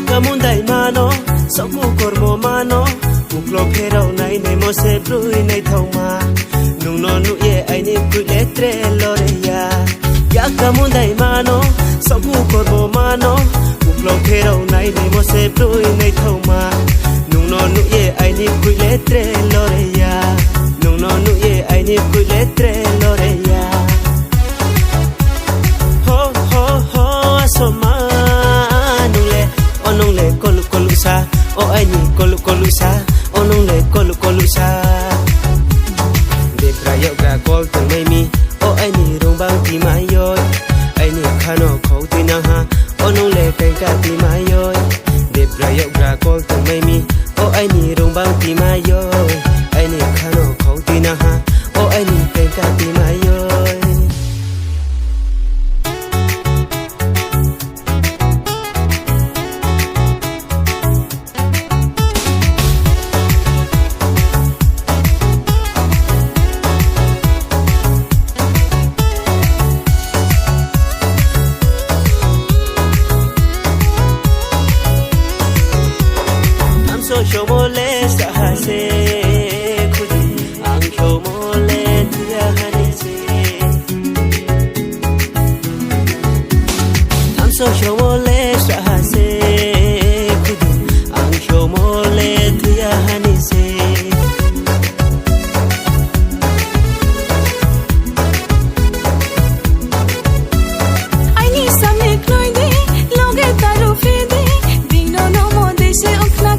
Kamundai mano soku kormo mano uklo pherau nai nei mo se brui nei thoma nung no nu ye ai ni ku letre lore ya kamundai mano soku kormo mano uklo pherau nai nei mo se brui nei thoma nung no nu ye ai ni ku letre lore ya nung no nu ye ai ni ku letre lore ya ho ho ho asoma onong le kolu kolu sa o ai ni kolu kolu sa onong le kolu kolu sa de prayo ga kol tang mai mi o ai ni rong bang ti mai yoi ai ni khano khou ti na ha onong le kai ka ti mai yoi de prayo ga kol tang mai mi o ai ni rong bang ti mai yoi ai ni khano khou ti na ha o ai ni kai ka ti mai yoi Shomole sahase khudi ang shomole tuya hanise amso shomole sahase khudi ang shomole tuya hanise I need some clothing loge taru fide dino no mo dese okla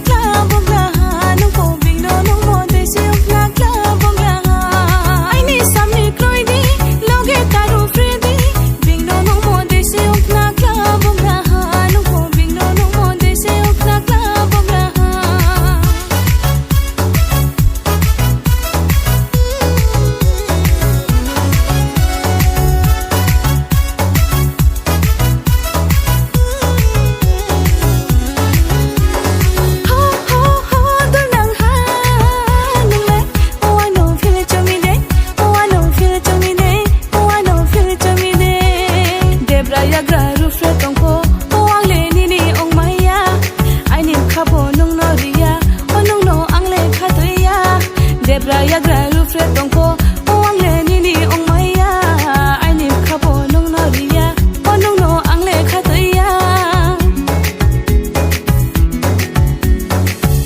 Raya graru fretonko ong le ni ni ong maya ai ni khapo nong no ria onong no ang le khatoya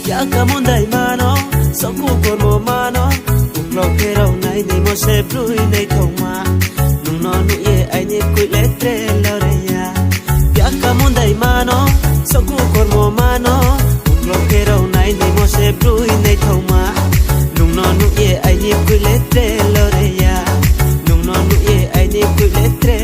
ya kamundai mano soku kormo mano uklo pherau nai nei mo se brui nei thoma nung no nu ye ai ni ku letre lore ya kamundai mano soku kormo mano uklo pherau nai nei mo se brui nei thoma nung no nu ye ai ni ku letre lore ya nung no nu ye ai ni ku letre